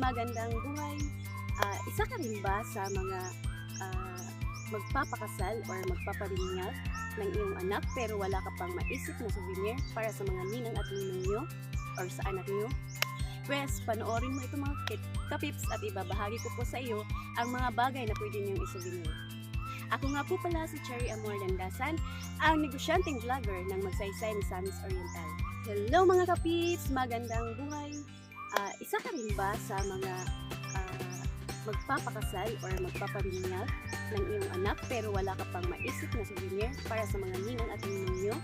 magandang buhay. Isa ka rin ba sa mga magpapakasal or magpapabinyag ng iyong anak pero wala ka pang maisip na souvenir para sa mga ninang at ninong nyo or sa anak nyo? Pues, panoorin mo ito mga kapips at ibabahagi ko po sa iyo ang mga bagay na pwede nyong isouvenir. Ako nga po pala si Cherry Amor Landasan, ang negosyanteng vlogger ng Magsaysay Misamis Oriental. Hello mga kapips! Magandang buhay! Isa ka rin ba sa mga magpapakasal or magpapabinyag ng iyong anak pero wala ka pang maisip na souvenir para sa mga ninang at ninong nyo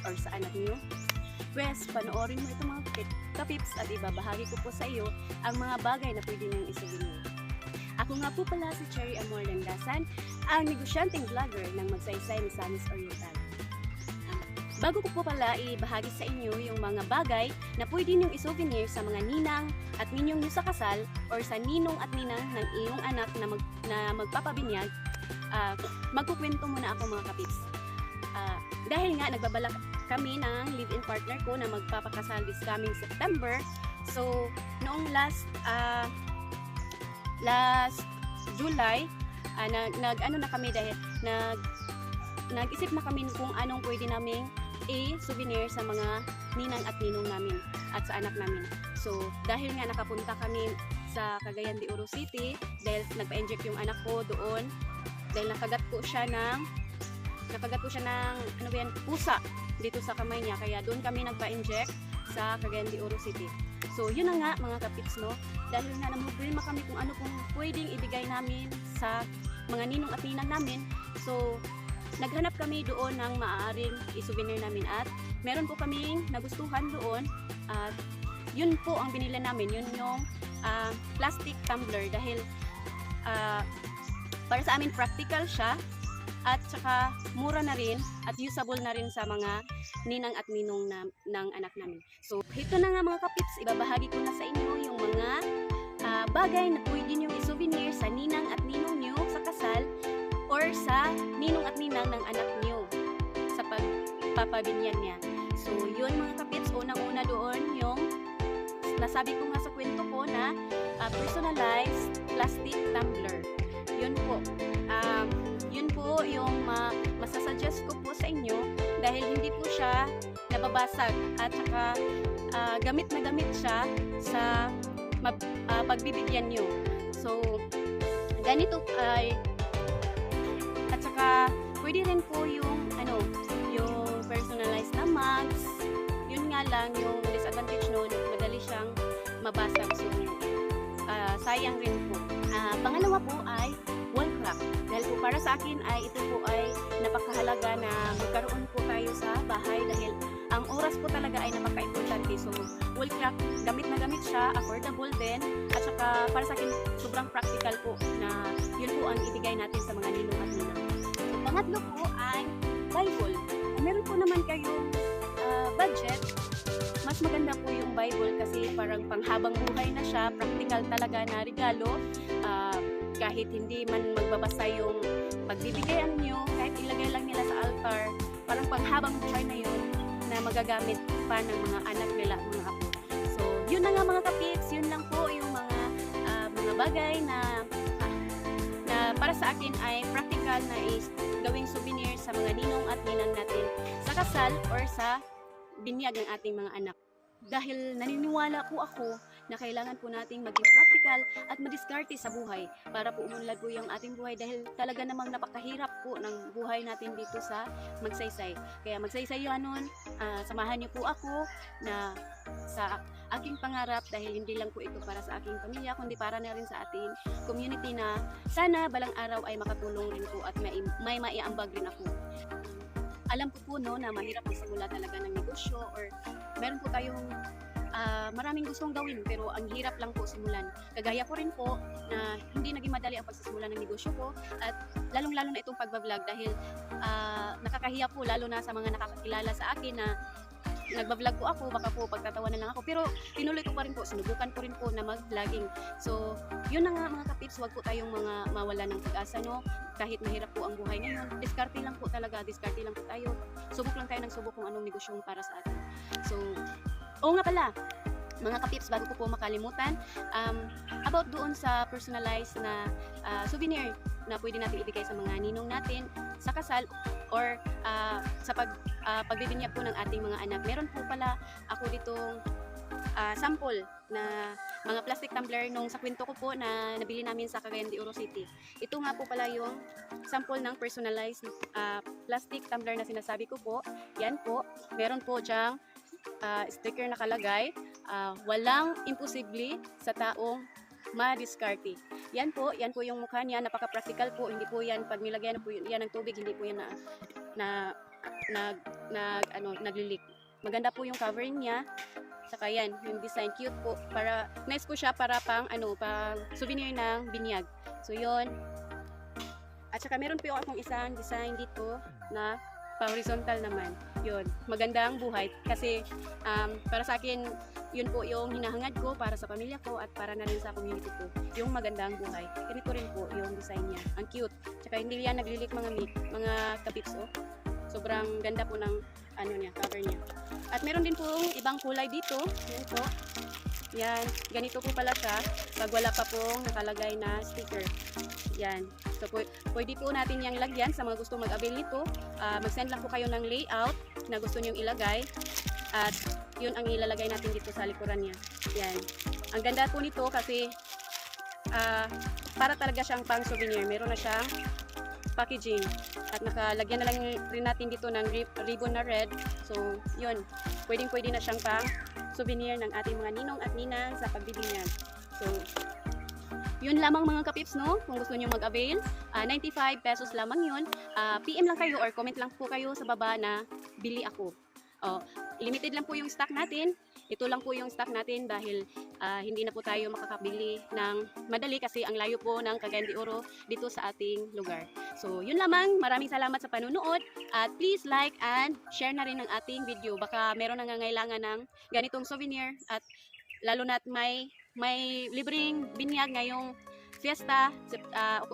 or sa anak nyo? Pues, panoorin mo ito mga kapips at ibabahagi ko po sa iyo ang mga bagay na pwede nyong isouvenir. Ako nga po pala si Cherry Amor Landasan, ang negosyanteng vlogger ng Magsaysay Misamis Oriental. Bago ko po pala ibahagi sa inyo yung mga bagay na pwede niyong isouvenir sa mga ninang at ninyong nyo sa kasal or sa ninong at ninang ng iyong anak na magpapabinyag, magkukwento muna ako mga kapips. Dahil nga nagbabalak kami ng live-in partner ko na magpapakasal this coming September. So, noong last July, nag-isip na kami kung anong pwede naming i-souvenir sa mga ninang at ninong namin at sa anak namin. So, dahil nga nakapunta kami sa Cagayan de Oro City, dahil nagpa-inject yung anak ko doon, dahil nakagat po siya ng pusa dito sa kamay niya, kaya doon kami nagpa-inject sa Cagayan de Oro City. So, yun na nga mga kapips, no? Dahil nga namumblema kami kung ano pong pwedeng ibigay namin sa mga ninong at ninang namin. So, naghanap kami doon ng maaaring i-souvenir namin at meron po kaming nagustuhan doon at yun po ang binili namin, yun yung plastic tumbler dahil para sa amin practical siya at saka mura na rin at usable na rin sa mga ninang at ninong ng anak namin. So, ito na nga mga kapips, ibabahagi ko na sa inyo yung mga bagay na pwede nyo i-souvenir sa ninang at ninong nyo sa kasal or sa ninong at ninang ng anak nyo sa pagpapabinyag niya. So, yun mga kapips, unang-una doon yung nasabi ko nga sa kwento ko na personalized plastic tumbler. Yun po. Yun po yung masasuggest ko po sa inyo dahil hindi po siya nababasag at saka gamit na gamit siya sa pagbibigyan nyo. So, ganito ay at saka pwede rin po yung personalized na mugs. Yun nga lang yung disadvantage nun, madali siyang mabasag. So, sayang rin po. Pangalawa po ay wall clock. Dahil po para sa akin ay ito po ay napakahalaga na magkaroon po tayo sa bahay dahil ang oras po talaga ay napaka-importante. So, wall clock, gamit na gamit siya, affordable din, at saka para sa akin sobrang practical po na yun po ang ibigay natin sa mga ninong at ninang. So, pangatlo po ay Bible. Kung meron po naman kayong budget, mas maganda po yung Bible kasi parang panghabang buhay na siya, practical talaga na regalo. Kahit hindi man magbabasa yung pagbibigayan nyo, kahit ilagay lang nila sa altar, parang panghabang buhay na yun na magagamit pa ng mga anak nila, mga apo. So, yun na nga mga kapips, yun lang po yung mga bagay na para sa akin ay practical na gawing souvenir sa mga ninong at ninang natin sa kasal or sa binyag ng ating mga anak. Dahil naniniwala po ako na kailangan po nating maging practical at madiskarte sa buhay para po umunlad po yung ating buhay dahil talaga namang napakahirap po ng buhay natin dito sa Magsaysay. Kaya Magsaysay nun, samahan niyo po ako na sa aking pangarap dahil hindi lang po ito para sa aking pamilya kundi para na rin sa ating community na sana balang araw ay makatulong rin po at may maiambag rin ako. Alam ko po no na mahirap magsimula talaga ng negosyo or meron po tayong maraming gustong gawin pero ang hirap lang po simulan. Kagaya ko rin po na hindi naging madali ang pagsisimula ng negosyo ko at lalong-lalo na itong pagbablog dahil nakakahiya po lalo na sa mga nakakakilala sa akin na nagbablog po ako, baka po pagtatawanan lang ako pero tinuloy ko pa rin po, sinubukan ko rin po na mag-vlogging. So, yun na nga mga kapips, huwag po tayong mga mawala ng pag-asa no. Kahit mahirap po ang buhay ngayon, diskarte lang po talaga, diskarte lang po tayo. Subok lang tayo ng subok kung anong negosyong para sa atin. So, oo nga pala, mga kapips, bago ko po makalimutan, about doon sa personalized na souvenir na pwede natin ibigay sa mga ninong natin sa kasal or sa pagbibinyag po ng ating mga anak. Meron po pala ako ditong sample na mga plastic tumbler nung sa kwento ko po na nabili namin sa Cagayan de Oro City. Ito nga po pala yung sample ng personalized plastic tumbler na sinasabi ko po. Yan po, meron po dyang sticker nakalagay, walang imposible sa taong madiskarte. Yan po yung mukha niya, napaka-practical po, hindi po yan pag nilagyan po yan ng tubig, hindi po yan naglilik. Maganda po yung covering niya. Saka yan, yung design cute po, para nice po siya para pang pang souvenir ng binyag. So yun. At saka meron po akong isang design dito na horizontal naman. Yun, magandang buhay kasi para sa akin yun po yung hinahangad ko para sa pamilya ko at para na rin sa community ko. Yung magandang buhay. Ganito rin po yung design niya. Ang cute. Tsaka hindi yan naglilik mga kapips oh. Sobrang ganda po ng niya, cover niya. At meron din po ibang kulay dito. Yan po. Yan, ganito po pala siya pag wala pa pong nakalagay na sticker. Yan. So, pwede po natin yang lagyan sa mga gusto mag-avail nito. Mag-send lang po kayo ng layout na gusto nyong ilagay. At yun ang ilalagay natin dito sa likuran niya. Yan. Ang ganda po nito kasi para talaga siyang pang souvenir. Meron na siyang packaging. At nakalagyan na lang rin natin dito ng ribbon na red. So, yun. Pwedeng-pwede na siyang pang souvenir ng ating mga ninong at ninang sa pagbibinyag. So, yun lamang mga kapips, no? Kung gusto nyo mag-avail, 95 pesos lamang yun. PM lang kayo or comment lang po kayo sa baba na bili ako. Limited lang po yung stock natin. Ito lang po yung stock natin dahil hindi na po tayo makakabili ng madali kasi ang layo po ng Cagayan de Oro dito sa ating lugar. So, yun lamang. Maraming salamat sa panunood at please like and share na rin ng ating video. Baka meron nangangailangan ng ganitong souvenir at lalo na't may libreng binyag ngayong fiesta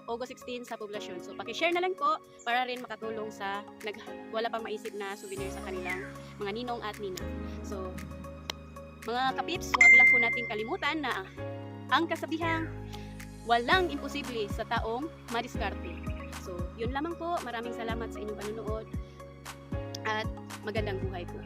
August 16 sa poblasyon. So, paki-share na lang po para rin makatulong sa wala pang maisip na souvenir sa kanilang mga ninong at ninang. So, mga kapips, huwag lang po natin kalimutan na ang kasabihang walang imposible sa taong madiskarte. So, yun lamang po. Maraming salamat sa inyong panunood at magandang buhay po.